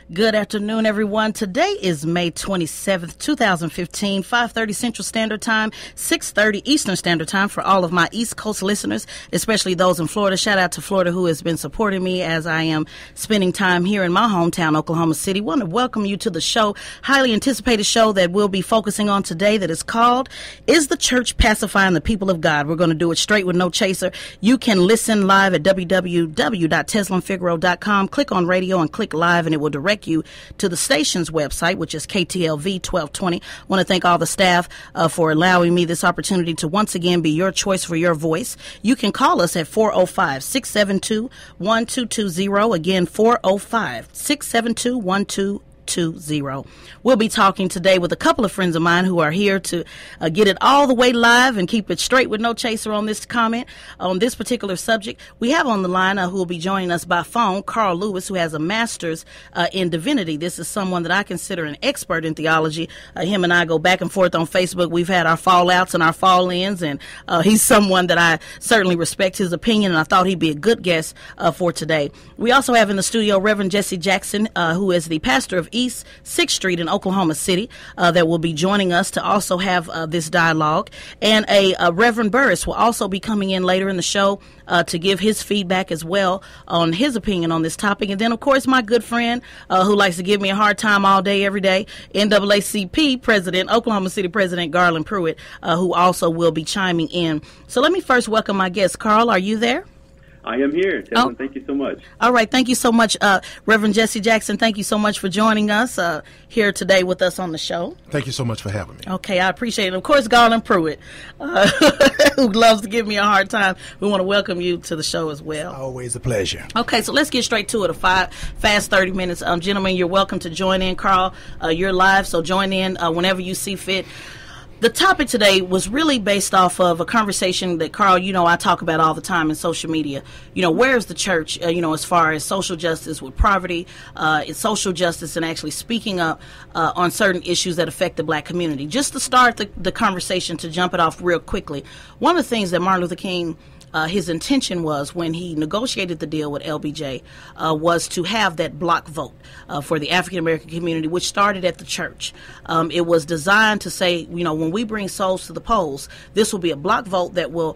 Good afternoon, everyone. Today is May 27th, 2015, 5:30 Central Standard Time, 6:30 Eastern Standard Time for all of my East Coast listeners, especially those in Florida. Shout out to Florida who has been supporting me as I am spending time here in my hometown, Oklahoma City. Want to welcome you to the show, highly anticipated show that we'll be focusing on today that is called, Is the Church Pacifying the People of God? We're going to do it straight with no chaser. You can listen live at www.tezlynfigaro.com. Click on radio and click live and it will direct you to the station's website, which is KTLV 1220. I want to thank all the staff for allowing me this opportunity to once again be your choice for your voice. You can call us at 405-672-1220. Again, 405-672-1220. We'll be talking today with a couple of friends of mine who are here to get it all the way live and keep it straight with no chaser on this comment on this particular subject. We have on the line who will be joining us by phone, Carl Lewis, who has a master's in divinity. This is someone that I consider an expert in theology. Him and I go back and forth on Facebook. We've had our fallouts and our fall-ins, and he's someone that I certainly respect his opinion, and I thought he'd be a good guest for today. We also have in the studio Rev Jessie Jackson, who is the pastor of East 6th Street in Oklahoma City, that will be joining us to also have this dialogue. And a Reverend Burris will also be coming in later in the show to give his feedback as well on his opinion on this topic. And then, of course, my good friend who likes to give me a hard time all day, every day, NAACP President, Oklahoma City President Garland Pruitt, who also will be chiming in. So let me first welcome my guest. Carl, are you there? I am here, Tezlyn. Thank you so much. All right. Thank you so much, Reverend Jessie Jackson. Thank you so much for joining us here today with us on the show. Thank you so much for having me. Okay, I appreciate it. Of course, Garland Pruitt, who loves to give me a hard time. We want to welcome you to the show as well. Always a pleasure. Okay, so let's get straight to it. Fast 30 minutes. Gentlemen, you're welcome to join in. Carl, you're live, so join in whenever you see fit. The topic today was really based off of a conversation that, Carl, I talk about all the time in social media. Where is the church, as far as social justice with poverty, it's social justice and actually speaking up on certain issues that affect the black community. Just to start the conversation, to jump it off real quickly, one of the things that Martin Luther King his intention was when he negotiated the deal with LBJ was to have that block vote for the African-American community, which started at the church. It was designed to say, when we bring souls to the polls, this will be a block vote that will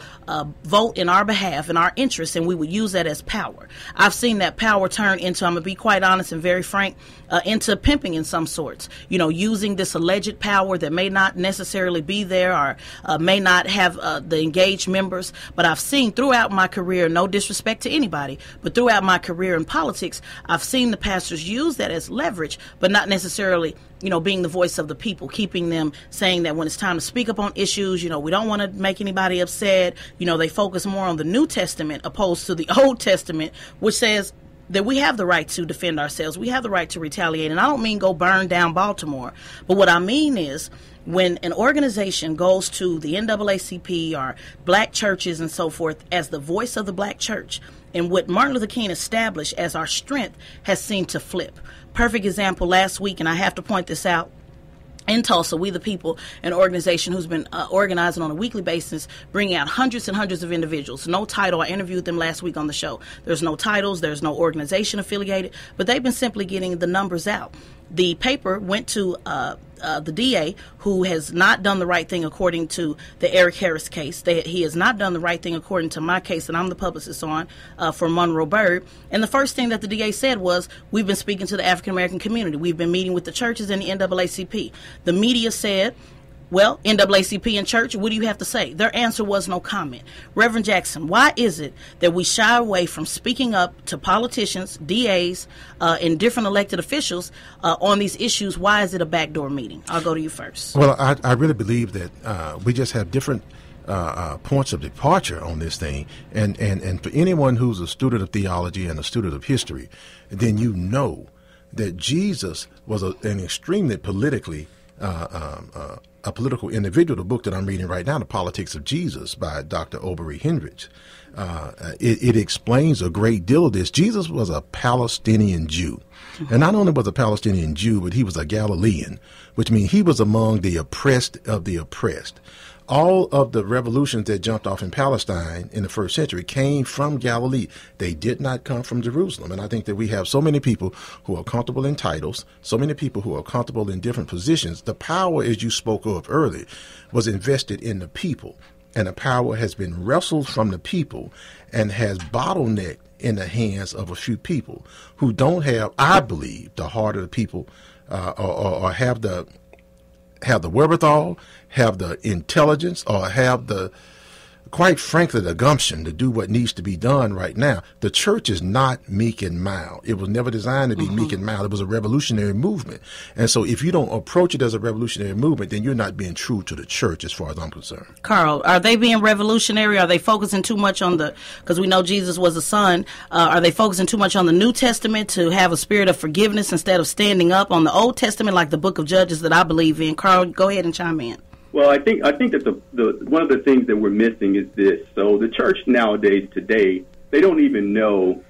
vote in our behalf, in our interest, and we will use that as power. I've seen that power turn into, I'm going to be quite honest and very frank, into pimping in some sorts, using this alleged power that may not necessarily be there or may not have the engaged members. But I've seen throughout my career, no disrespect to anybody, but throughout my career in politics, I've seen the pastors use that as leverage, but not necessarily, being the voice of the people, keeping them saying that when it's time to speak up on issues, we don't want to make anybody upset. They focus more on the New Testament opposed to the Old Testament, which says that we have the right to defend ourselves. We have the right to retaliate. And I don't mean go burn down Baltimore. But what I mean is when an organization goes to the NAACP or black churches and so forth as the voice of the black church, and what Martin Luther King established as our strength has seemed to flip. Perfect example last week, and I have to point this out. In Tulsa, We the People, an organization who's been organizing on a weekly basis, bringing out hundreds and hundreds of individuals. No title. I interviewed them last week on the show. There's no titles. There's no organization affiliated, but they've been simply getting the numbers out. The paper went to the DA, who has not done the right thing according to the Eric Harris case. He has not done the right thing according to my case that I'm the publicist on for Monroe Byrd. And the first thing that the DA said was, we've been speaking to the African-American community. We've been meeting with the churches and the NAACP. The media said, well, NAACP and church, what do you have to say? Their answer was no comment. Reverend Jackson, why is it that we shy away from speaking up to politicians, DAs, and different elected officials on these issues? Why is it a backdoor meeting? I'll go to you first. Well, I really believe that we just have different points of departure on this thing. And for anyone who's a student of theology and a student of history, then you know that Jesus was an extremely politically a political individual. The book that I'm reading right now, The Politics of Jesus by Dr. Obery Hendricks, it explains a great deal of this. Jesus was a Palestinian Jew. And not only was a Palestinian Jew, but he was a Galilean, which means he was among the oppressed of the oppressed. All of the revolutions that jumped off in Palestine in the first century came from Galilee. They did not come from Jerusalem. And I think that we have so many people who are comfortable in titles, so many people who are comfortable in different positions. The power, as you spoke of earlier, was invested in the people. And the power has been wrestled from the people and has bottlenecked in the hands of a few people who don't have, I believe, the heart of the people or have the wherewithal, have the intelligence, or have the, quite frankly, the gumption to do what needs to be done right now. The church is not meek and mild. It was never designed to be meek and mild. It was a revolutionary movement. And so if you don't approach it as a revolutionary movement, then you're not being true to the church as far as I'm concerned. Carl, are they being revolutionary? Are they focusing too much on because we know Jesus was a son, are they focusing too much on the New Testament to have a spirit of forgiveness instead of standing up on the Old Testament like the book of Judges that I believe in? Carl, go ahead and chime in. Well, I think that the one of the things that we're missing is this. So the church nowadays, today, they don't even know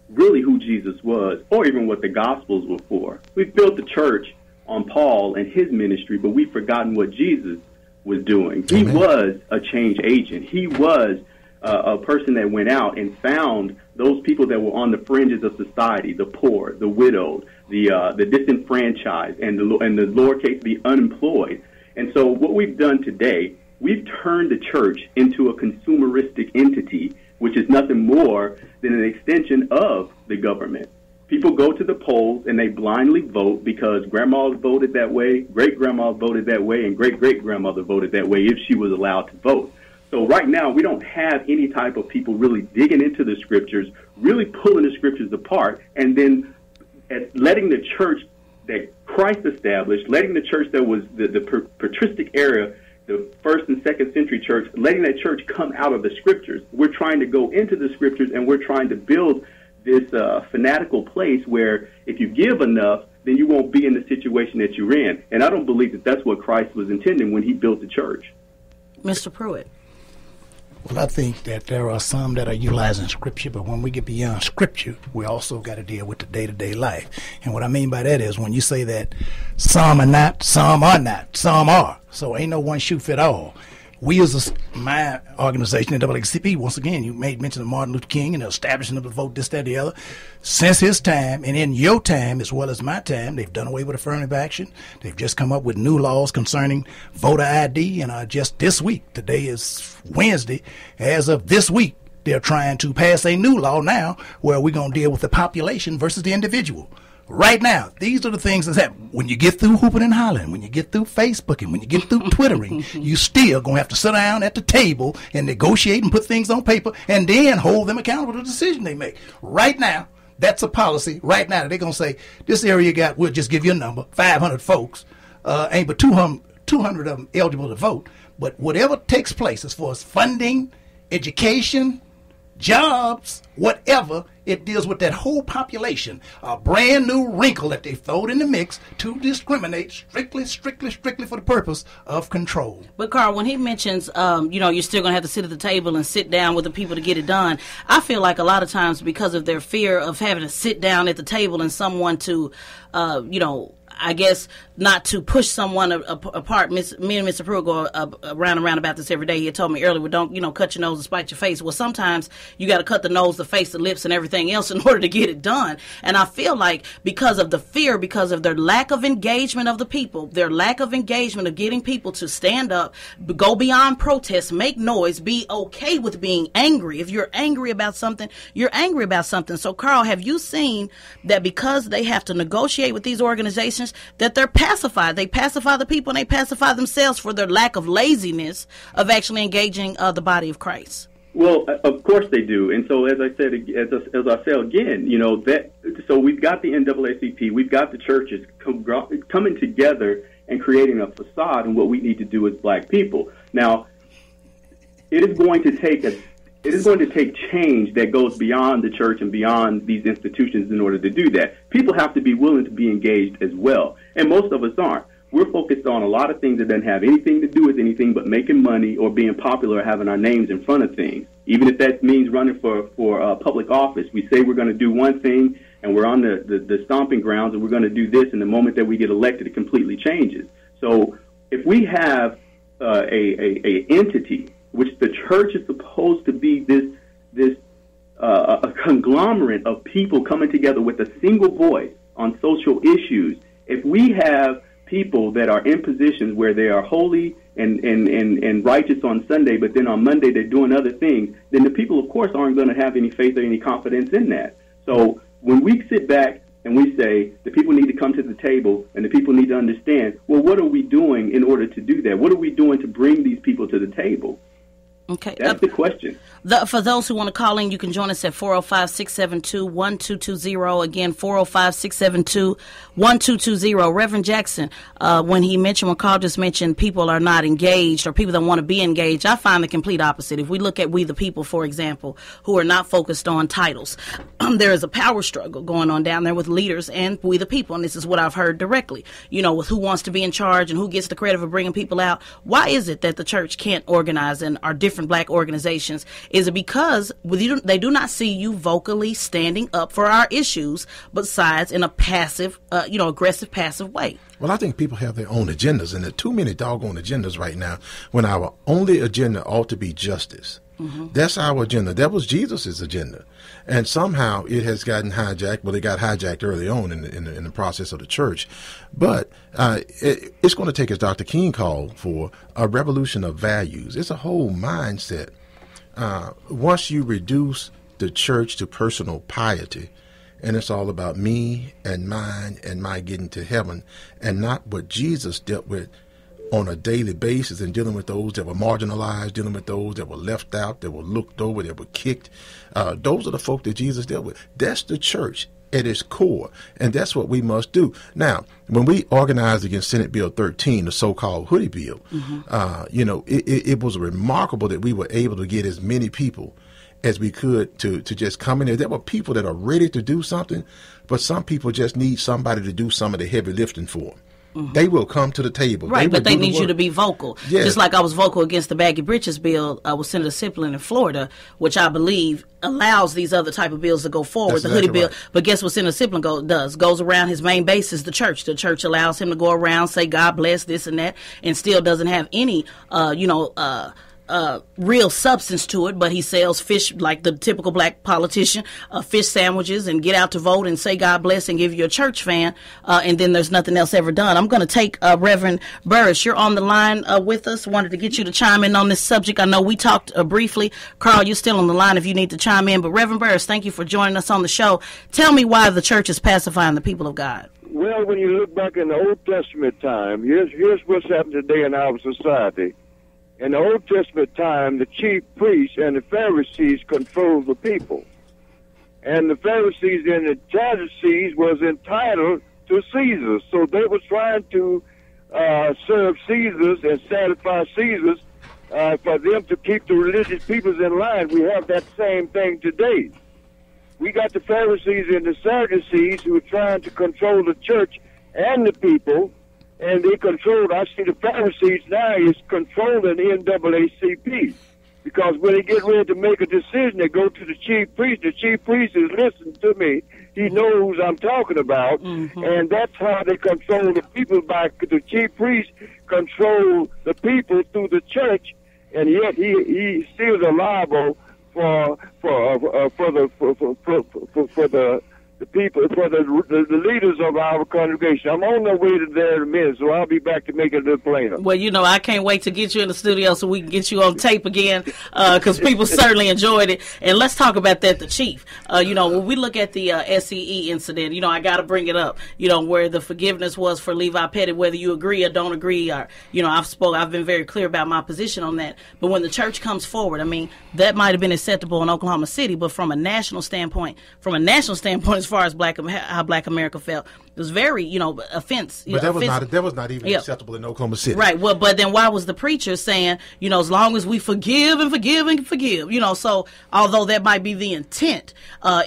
really who Jesus was or even what the Gospels were for. We've built the church on Paul and his ministry, but we've forgotten what Jesus was doing. He was a change agent. He was a person that went out and found those people that were on the fringes of society, the poor, the widowed, the disenfranchised, and the lowercase the unemployed. And so what we've done today, we've turned the church into a consumeristic entity, which is nothing more than an extension of the government. People go to the polls and they blindly vote because grandma voted that way, great-grandma voted that way, and great-great-grandmother voted that way if she was allowed to vote. So right now, we don't have any type of people really digging into the scriptures, really pulling the scriptures apart, and then letting the church that Christ established, letting the church that was the patristic era, the first and second century church, letting that church come out of the scriptures. We're trying to go into the scriptures, and we're trying to build this fanatical place where if you give enough, then you won't be in the situation that you're in. And I don't believe that that's what Christ was intending when he built the church. Mr. Pruitt. Well, I think that there are some that are utilizing Scripture, but when we get beyond Scripture, we also got to deal with the day-to-day life. And what I mean by that is when you say that some are not, some are. So ain't no one shoe fit all. We as my organization, the NAACP, once again, you made mention of Martin Luther King and the establishing of the vote, this, that, the other. Since his time, and in your time as well as my time, they've done away with affirmative action. They've just come up with new laws concerning voter ID, and just this week, today is Wednesday, as of this week, they're trying to pass a new law now where we're going to deal with the population versus the individual. Right now, these are the things that happen. When you get through hooping and hollering, when you get through Facebooking, when you get through Twittering, you still going to have to sit down at the table and negotiate and put things on paper and then hold them accountable to the decision they make. Right now, that's a policy. Right now, they're going to say, this area we'll just give you a number, 500 folks, ain't but 200 of them eligible to vote. But whatever takes place as far as funding, education, jobs, whatever, it deals with that whole population. A brand new wrinkle that they throwed in the mix to discriminate strictly for the purpose of control. But Carl, when he mentions, you're still going to have to sit at the table and sit down with the people to get it done, I feel like a lot of times because of their fear of having to sit down at the table and someone to, I guess not to push someone apart. Me and Mr. Pruitt go around and around about this every day. He had told me earlier, well, don't, cut your nose and spite your face. Well, sometimes you got to cut the nose, the face, the lips, and everything else in order to get it done. And I feel like because of the fear, because of their lack of engagement of the people, their lack of engagement of getting people to stand up, go beyond protest, make noise, be okay with being angry. If you're angry about something, you're angry about something. So, Carl, have you seen that because they have to negotiate with these organizations, that they're pacified? They pacify the people and they pacify themselves for their lack of laziness of actually engaging the body of Christ. Well, of course they do. And so, as I said, as I say again, so we've got the NAACP, we've got the churches coming together and creating a facade in what we need to do as black people. Now, it is going to take change that goes beyond the church and beyond these institutions in order to do that. People have to be willing to be engaged as well. And most of us aren't. We're focused on a lot of things that doesn't have anything to do with anything but making money or being popular or having our names in front of things. Even if that means running for public office, we say we're going to do one thing and we're on the stomping grounds and we're going to do this, and the moment that we get elected, it completely changes. So if we have a entity, which the church is supposed to be this a conglomerate of people coming together with a single voice on social issues. If we have people that are in positions where they are holy and righteous on Sunday, but then on Monday they're doing other things, then the people, of course, aren't going to have any faith or any confidence in that. So when we sit back and we say the people need to come to the table and the people need to understand, well, what are we doing in order to do that? What are we doing to bring these people to the table? Okay. That's the question. For those who want to call in, you can join us at 405-672-1220. Again, 405-672-1220. Reverend Jackson, when Carl just mentioned people are not engaged or people that want to be engaged, I find the complete opposite. If we look at We the People, for example, who are not focused on titles, there is a power struggle going on down there with leaders and We the People. And this is what I've heard directly, with who wants to be in charge and who gets the credit for bringing people out. Why is it that the church can't organize and are different black organizations? Is it because they do not see you vocally standing up for our issues, besides in a passive, aggressive, passive way? Well, I think people have their own agendas, and there are too many doggone agendas right now when our only agenda ought to be justice. Mm-hmm. That's our agenda. That was Jesus's agenda. And somehow it has gotten hijacked. Well, it got hijacked early on in the process of the church. But it's going to take, as Dr. King called for, a revolution of values. It's a whole mindset. Once you reduce the church to personal piety, and it's all about me and mine and my getting to heaven, and not what Jesus dealt with on a daily basis, and dealing with those that were marginalized, dealing with those that were left out, that were looked over, that were kicked. Those are the folk that Jesus dealt with. That's the church at its core, and that's what we must do. Now, when we organized against Senate Bill 13, the so-called hoodie bill, it was remarkable that we were able to get as many people as we could to just come in there. There were people that are ready to do something, but some people just need somebody to do some of the heavy lifting for them. Mm-hmm. They will come to the table. Right, but they need you to be vocal. Yes. Just like I was vocal against the baggy britches bill with Senator Sipplin in Florida, which I believe allows these other type of bills to go forward. That's the hoodie bill. Right. But guess what Senator Sipplin goes around, his main base is the church. The church allows him to go around, say God bless this and that, and still doesn't have any, real substance to it, but he sells fish like the typical black politician, fish sandwiches, and get out to vote and say God bless and give you a church fan, and then there's nothing else ever done. I'm going to take Reverend Burris. You're on the line with us. Wanted to get you to chime in on this subject. I know we talked briefly. Carl, you're still on the line if you need to chime in, but Reverend Burris, thank you for joining us on the show. Tell me why the church is pacifying the people of God. Well, when you look back in the Old Testament time, here's what's happened today in our society. In the Old Testament time, the chief priests and the Pharisees controlled the people. And the Pharisees and the Sadducees was entitled to Caesar. So they were trying to serve Caesars and satisfy Caesars for them to keep the religious peoples in line. We have that same thing today. We got the Pharisees and the Sadducees who are trying to control the church and the people. And they controlled, I see the Pharisees now is controlling the NAACP. Because when they get ready to make a decision, they go to the chief priest. The chief priest is listening to me. He knows who I'm talking about. Mm-hmm. And that's how they control the people. The chief priest control the people through the church. And yet he still is liable for the people, for the leaders of our congregation. I'm on the way to there in a minute, so I'll be back to make it a little plainer. Well, I can't wait to get you in the studio so we can get you on tape again, because people certainly enjoyed it. And let's talk about that, the chief. When we look at the SEE incident, I got to bring it up, where the forgiveness was for Levi Pettit, whether you agree or don't agree, or, I've been very clear about my position on that. But when the church comes forward, that might have been acceptable in Oklahoma City, but from a national standpoint, as far as how Black America felt, it was very, offense. But that was not even acceptable in Oklahoma City. Right. Well, but then why was the preacher saying, as long as we forgive and forgive and forgive, so although that might be the intent,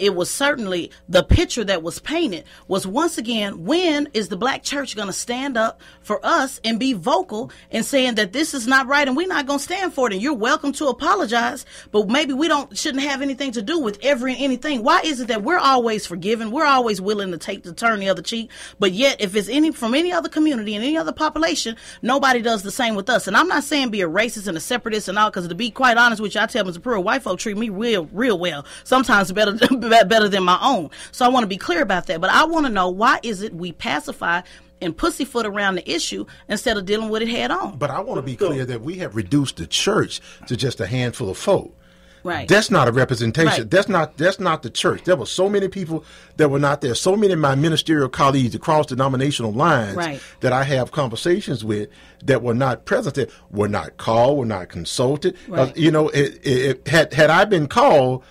it was certainly the picture that was painted was, once again, when is the black church going to stand up for us and be vocal and saying that this is not right and we're not going to stand for it, and you're welcome to apologize, but maybe we shouldn't have anything to do with anything. Why is it that we're always forgiving forgiving. We're always willing to turn the other cheek. But yet, if it's from any other community and any other population, nobody does the same with us. And I'm not saying be a racist and a separatist and all, because to be quite honest with you, I tell Mr. Pruitt, white folk treat me real well. Sometimes better than my own. So I want to be clear about that. But I want to know, why is it we pacify and pussyfoot around the issue instead of dealing with it head on? But I want to be clear that we have reduced the church to just a handful of folk. Right. That's not a representation. Right. That's not the church. There were so many people that were not there. So many of my ministerial colleagues across denominational lines that I have conversations with that were not present there, were not called, were not consulted. Right. Had I been called,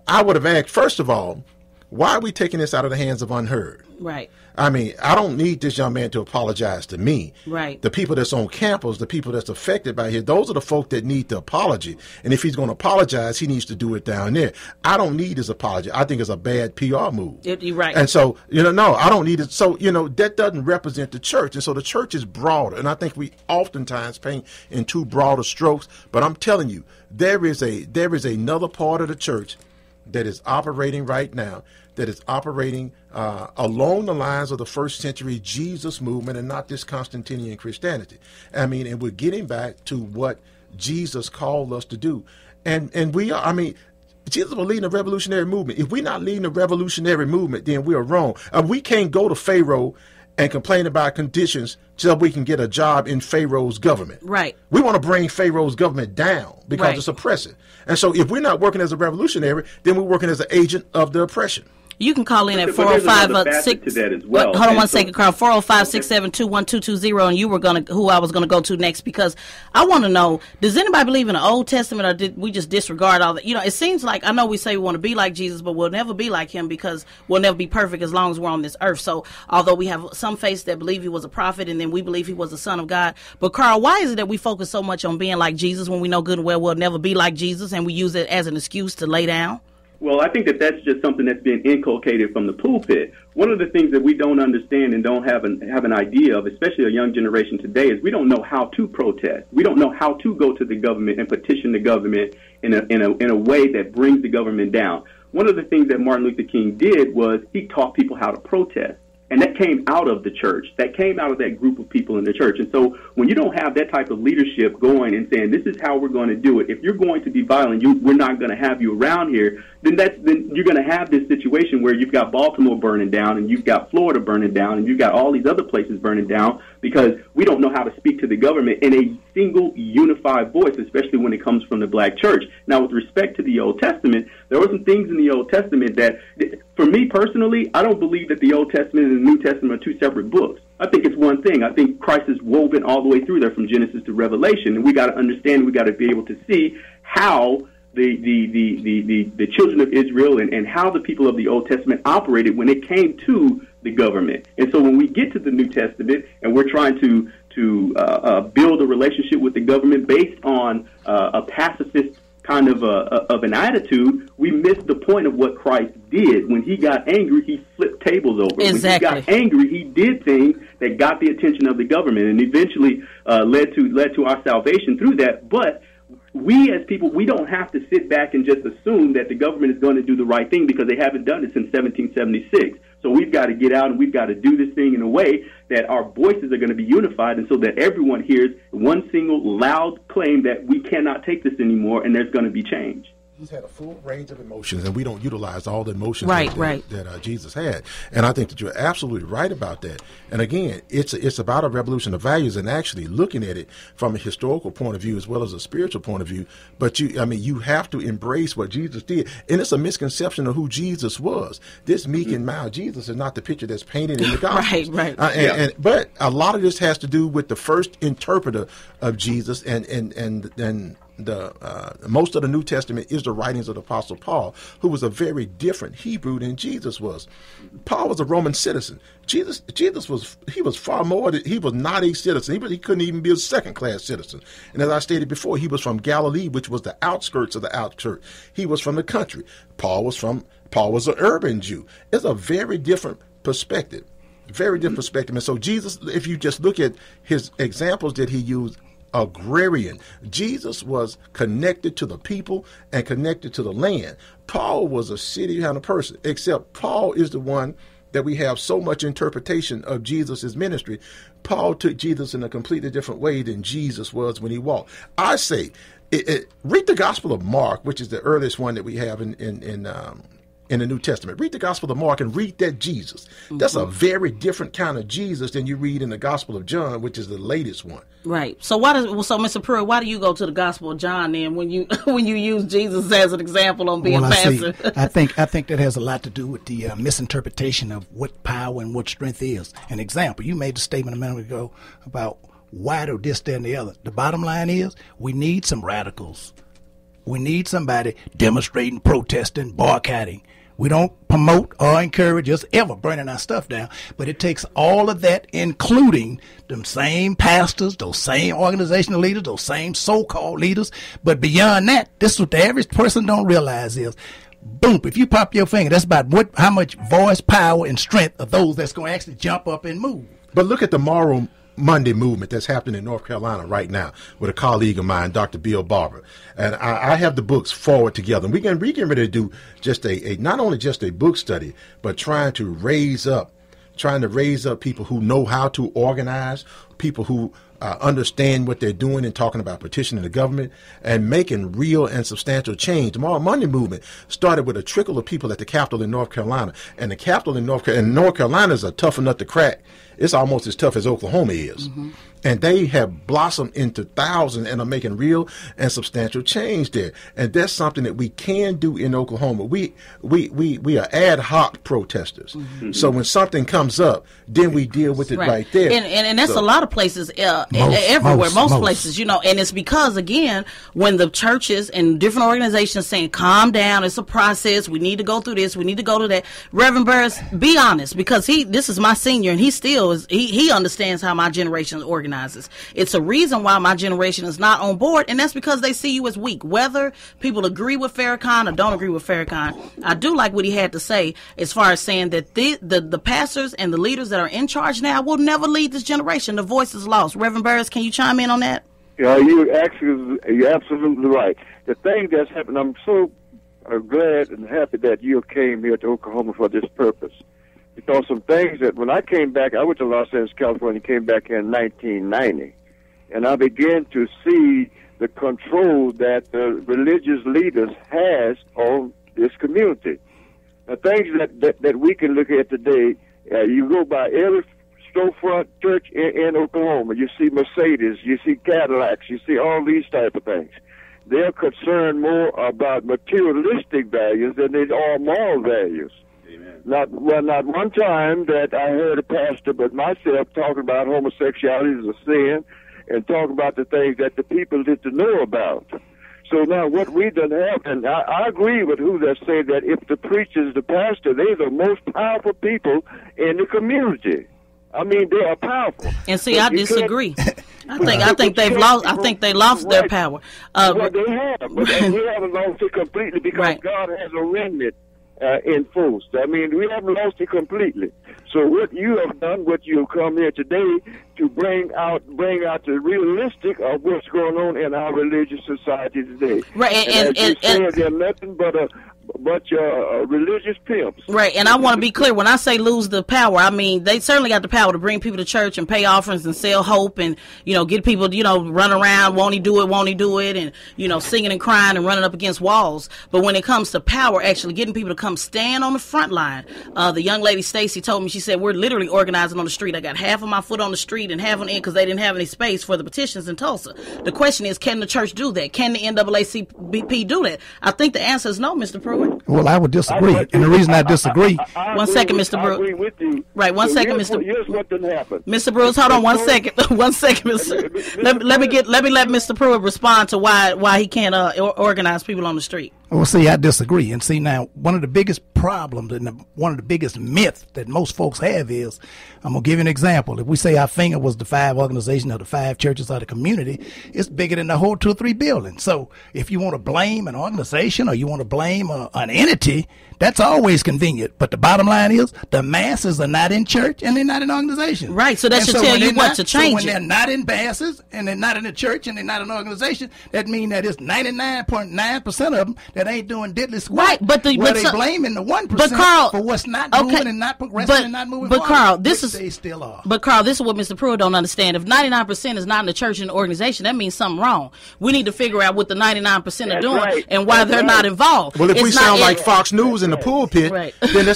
I would have asked, first of all, why are we taking this out of the hands of unheard? Right. I mean, I don't need this young man to apologize to me. Right. The people that's on campus, the people that's affected by it, those are the folk that need the apology. And if he's going to apologize, he needs to do it down there. I don't need his apology. I think it's a bad PR move. You're right. And so, no, I don't need it. So, that doesn't represent the church. And so the church is broader. And I think we oftentimes paint in too broader strokes. But I'm telling you, there is another part of the church that is operating right now, that is operating along the lines of the first century Jesus movement and not this Constantinian Christianity. I mean, and we're getting back to what Jesus called us to do. And we are, Jesus was leading a revolutionary movement. If we're not leading a revolutionary movement, then we are wrong. We can't go to Pharaoh and complain about conditions so we can get a job in Pharaoh's government. Right. We want to bring Pharaoh's government down because it's oppressive. And so if we're not working as a revolutionary, then we're working as an agent of the oppression. You can call in at 405-6. Well. Hold on one second, Carl. 405-672-1220, and you were who I was gonna go to next, because I want to know: does anybody believe in the Old Testament, or did we just disregard all that? It seems like, I know we say we want to be like Jesus, but we'll never be like him because we'll never be perfect as long as we're on this earth. So, although we have some faiths that believe he was a prophet, and then we believe he was the Son of God, but Carl, why is it that we focus so much on being like Jesus when we know good and well we'll never be like Jesus, and we use it as an excuse to lay down? Well, I think that's just something that's been inculcated from the pulpit. One of the things that we don't understand and don't have an idea of, especially a young generation today, is we don't know how to protest. We don't know how to go to the government and petition the government in a way that brings the government down. One of the things that Martin Luther King did was he taught people how to protest. And that came out of the church. That came out of that group of people in the church. And so when you don't have that type of leadership going and saying, this is how we're going to do it, if you're going to be violent, we're not going to have you around here, then you're going to have this situation where you've got Baltimore burning down, and you've got Florida burning down, and you've got all these other places burning down, because we don't know how to speak to the government in a single unified voice, especially when it comes from the black church. Now, with respect to the Old Testament, there were some things in the Old Testament that, for me personally, I don't believe that the Old Testament and the New Testament are two separate books. I think it's one thing. I think Christ is woven all the way through there from Genesis to Revelation, and we got to understand, we got to be able to see how the children of Israel and how the people of the Old Testament operated when it came to the government. And so when we get to the New Testament and we're trying to build a relationship with the government based on a pacifist kind of an attitude, we miss the point of what Christ did. When he got angry, he flipped tables over. Exactly. When he got angry, he did things that got the attention of the government and eventually led to our salvation through that. But we as people, we don't have to sit back and just assume that the government is going to do the right thing, because they haven't done it since 1776. So we've got to get out and we've got to do this thing in a way that our voices are going to be unified, and so that everyone hears one single loud claim that we cannot take this anymore, and there's going to be change. He's had a full range of emotions, and we don't utilize all the emotions that Jesus had. And I think that you're absolutely right about that. And again, it's about a revolution of values, and actually looking at it from a historical point of view as well as a spiritual point of view. But you have to embrace what Jesus did. And it's a misconception of who Jesus was. This meek and mild Jesus is not the picture that's painted in the Gospels. Right. But a lot of this has to do with the first interpreter of Jesus, and most of the New Testament is the writings of the Apostle Paul, who was a very different Hebrew than Jesus was. Paul was a Roman citizen. Jesus was far more. He was not a citizen. He couldn't even be a second-class citizen. And as I stated before, he was from Galilee, which was the outskirts of the outskirts. He was from the country. Paul was an urban Jew. It's a very different perspective. Very different perspective. And so Jesus, if you just look at his examples that he used, agrarian. Jesus was connected to the people and connected to the land. Paul was a city kind of person, except Paul is the one that we have so much interpretation of Jesus' ministry. Paul took Jesus in a completely different way than Jesus was when he walked. I say, read the Gospel of Mark, which is the earliest one that we have in the New Testament. Read the Gospel of Mark and read that Jesus. That's a very different kind of Jesus than you read in the Gospel of John, which is the latest one. Right. So Mr. Pruitt, why do you go to the Gospel of John then when you use Jesus as an example on being passive? I think that has a lot to do with the misinterpretation of what power and what strength is. An example, you made the statement a minute ago about why do this, that, and the other. The bottom line is we need some radicals. We need somebody demonstrating, protesting, boycotting. We don't promote or encourage us ever burning our stuff down, but it takes all of that, including them same pastors, those same organizational leaders, those same so-called leaders. But beyond that, this is what the average person don't realize is, boom, if you pop your finger, that's about how much voice, power, and strength of those that's going to actually jump up and move. But look at the moral Monday movement that's happening in North Carolina right now with a colleague of mine, Dr. Bill Barber. And I have the books forward together. And we can ready to do just not only just a book study, but trying to raise up people who know how to organize, people who understand what they're doing and talking about petitioning the government and making real and substantial change. The Moral Monday movement started with a trickle of people at the Capitol in North Carolina. And the Capitol in North Carolina is a tough nut to crack. It's almost as tough as Oklahoma is. Mm-hmm. And they have blossomed into thousands and are making real and substantial change there. And that's something that we can do in Oklahoma. We are ad hoc protesters. Mm-hmm. So when something comes up, then we deal with it right there. And that's a lot of places, everywhere, most places, and it's because, again, when the churches and different organizations saying, calm down, it's a process, we need to go through this, we need to go to that. Reverend Burris, be honest, because this is my senior and he still is, he understands how my generation is organized. It's a reason why my generation is not on board, and that's because they see you as weak. Whether people agree with Farrakhan or don't agree with Farrakhan, I do like what he had to say as far as saying that the pastors and the leaders that are in charge now will never lead this generation. The voice is lost. Reverend Burris, can you chime in on that? Yeah, you're absolutely right. The thing that's happened, I'm so glad and happy that you came here to Oklahoma for this purpose. Because some things that when I came back, I went to Los Angeles, California, came back in 1990, and I began to see the control that the religious leaders has on this community. The things that we can look at today, you go by every storefront church in Oklahoma, you see Mercedes, you see Cadillacs, you see all these type of things. They're concerned more about materialistic values than they are moral values. Not one time that I heard a pastor but myself talking about homosexuality as a sin and talking about the things that the people need to know about. So now what we done have, and I agree with who that say that if the preacher is the pastor, they're the most powerful people in the community. I mean, they are powerful. And see, I disagree. I think they've lost. I think they lost their power. Well, they have, but they haven't lost it completely because God has a remnant enforced. I mean, we haven't lost it completely. So what you have done, what you have come here today to bring out the realistic of what's going on in our religious society today. Right, and they're nothing but a bunch of religious pimps. Right, and I want to be clear. When I say lose the power, I mean they certainly got the power to bring people to church and pay offerings and sell hope and, get people, run around, won't he do it, and, singing and crying and running up against walls. But when it comes to power, actually getting people to come stand on the front line, the young lady Stacy told me, she said, we're literally organizing on the street. I got half of my foot on the street and half on in because they didn't have any space for the petitions in Tulsa. The question is, can the church do that? Can the NAACP do that? I think the answer is no, Mr. Pruitt. Well, I would disagree. And the reason I disagree... One second, Mr. Brooks. I agree with you. Right, one second, Mr. Here's what didn't happen. Mr. Brooks, hold on 1 second. 1 second, Mr. Let me let Mr. Pruitt respond to why he can't organize people on the street. Well, see, I disagree. And see, now, one of the biggest problems and one of the biggest myths that most folks have is, I'm going to give you an example. If we say our finger was the 5 organizations or the 5 churches of the community, it's bigger than the whole 2 or 3 buildings. So if you want to blame an organization or you want to blame an entity, that's always convenient. But the bottom line is the masses are not in church and they're not in organization. Right, so that should tell you what to change. So when they're not in masses and they're not in the church and they're not in an organization, that means that it's 99.9% of them that ain't doing diddly squat. Right, but they blaming the 1% for what's not moving and not progressing and not moving forward. But Carl, this is they still are. But Carl, this is what Mr. Pruitt don't understand. If 99% is not in the church and the organization, that means something wrong. We need to figure out what the 99% are doing and why they're not involved. Well, if we sound like Fox News in the pulpit, right. then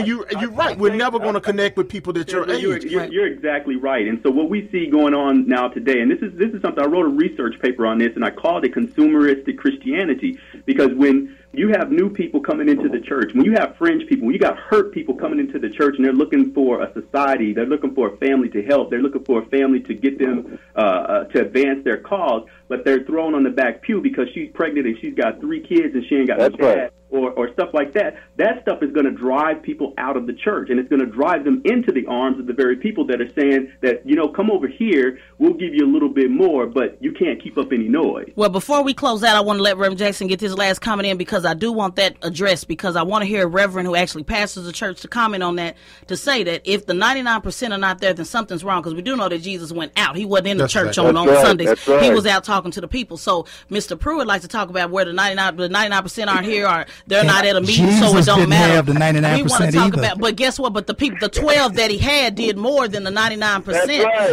you're right. We're never going to connect with people that your age. You're exactly right. And so what we see going on now today, and this is something, I wrote a research paper on this, and I called it consumeristic Christianity, because when you have new people coming into the church, when you have fringe people, when you got hurt people coming into the church and they're looking for a society, they're looking for a family to help, they're looking for a family to get them to advance their cause, but they're thrown on the back pew because she's pregnant and she's got 3 kids and she ain't got no dad. Or stuff like that. That stuff is going to drive people out of the church, and it's going to drive them into the arms of the very people that are saying that, come over here, we'll give you a little bit more, but you can't keep up any noise. Well, before we close out, I want to let Reverend Jackson get his last comment in, because I do want that addressed, because I want to hear a reverend who actually pastors the church to comment on that, to say that if the 99% are not there, then something's wrong, because we do know that Jesus went out. He wasn't in the church on Sundays. He was out talking to the people. So Mr. Pruitt likes to talk about where the 99% aren't here, or they're not at a meeting, so it don't matter. Have the 99% we want to talk either. about, but guess what? But the 12 that he had did more than the 99%,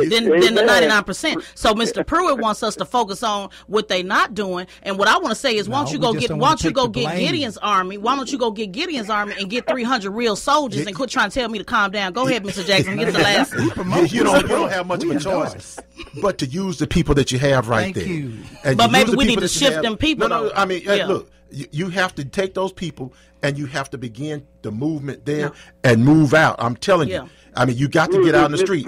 than the 99%. So Mr. Pruitt wants us to focus on what they not doing. And what I want to say is, why don't you go get Gideon's army? Why don't you go get Gideon's army and get 300 real soldiers and quit trying to tell me to calm down? Go ahead, Mr. Jackson. Get the last. You don't have much of a choice but to use the people that you have right there. Thank you. But maybe we need to shift them people. No, I mean, look. You have to take those people and you have to begin the movement there and move out. I'm telling you. I mean, you got to get out in the street.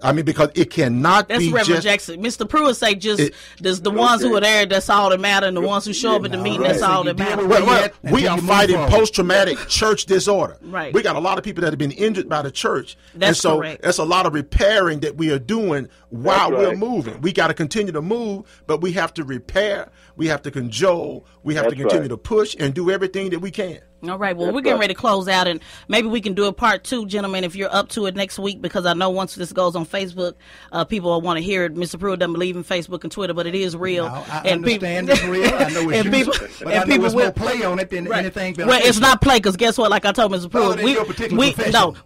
I mean, because it cannot be Reverend Jackson. Mr. Pruitt say there's the ones who are there, that's all that matter, and the ones who show up at the meeting, that's all that matter. Well, we are fighting post-traumatic church disorder. Right. We got a lot of people that have been injured by the church. That's correct. It's a lot of repairing that we are doing while we're moving. We got to continue to move, but we have to repair, we have to cajole, we have to continue to push and do everything that we can. All right. Well, we're getting ready to close out, and maybe we can do a part 2, gentlemen, if you're up to it next week, because I know once this goes on Facebook, people will want to hear it. Mr. Pruitt doesn't believe in Facebook and Twitter, but it is real. No, I understand it's real. I know it's useful, but I know it's more play on it than anything. Well, it's not play, because guess what? Like I told Mr. Pruitt,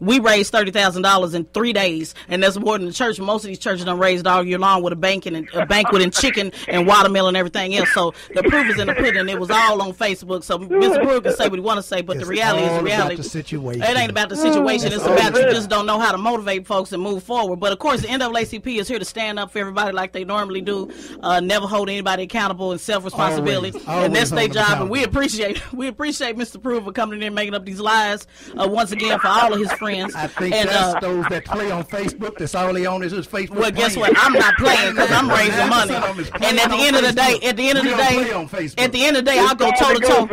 we raised $30,000 in 3 days, and that's more than the church. Most of these churches done raised all year long with a banquet and chicken and watermelon and everything else. So the proof is in the pudding. It was all on Facebook. So Mr. Pruitt can say what he want to say, but the reality is the reality. About the situation. It ain't about the situation. It's about you just don't know how to motivate folks and move forward. But of course, the NAACP is here to stand up for everybody like they normally do. Never hold anybody accountable and self-responsibility. And that's their job. And we appreciate Mr. Pruitt for coming in and making up these lies once again for all of his friends. I think that's those that play on Facebook. That's all they own is Facebook. Well, guess what? I'm not playing, because I'm raising money. And at the end of the day, I'll go toe to toe.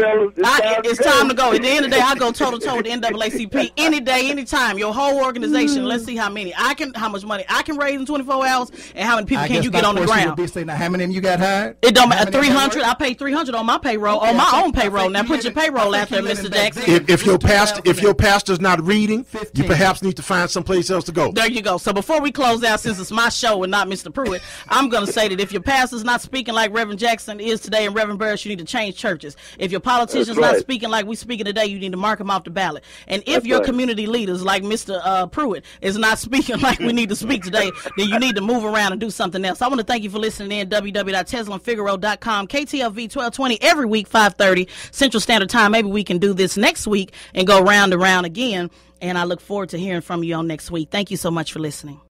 It's time to go. At the end of the day, I'll go toe to toe with the NAACP any day, anytime. Your whole organization. Let's see how much money I can raise in 24 hours, and how many people can you get on the ground. Now, how many of you got hired? It don't matter. 300. I pay 300 on my payroll, on my own payroll. Now put your payroll out there, Mr. Jackson. If your pastor's not reading, you perhaps need to find someplace else to go. There you go. So before we close out, since it's my show and not Mr. Pruitt, I'm going to say that if your pastor's not speaking like Reverend Jackson is today and Reverend Burris, you need to change churches. If your politician's not speaking like we speaking today, you need to mark them off the ballot. And if your community leaders like Mr. Pruitt is not speaking like we need to speak today, then you need to move around and do something else. I want to thank you for listening in. www.tezlynfigaro.com, KTLV 1220 every week, 5:30 Central Standard Time. Maybe we can do this next week and go round and round again. And I look forward to hearing from you on next week. Thank you so much for listening.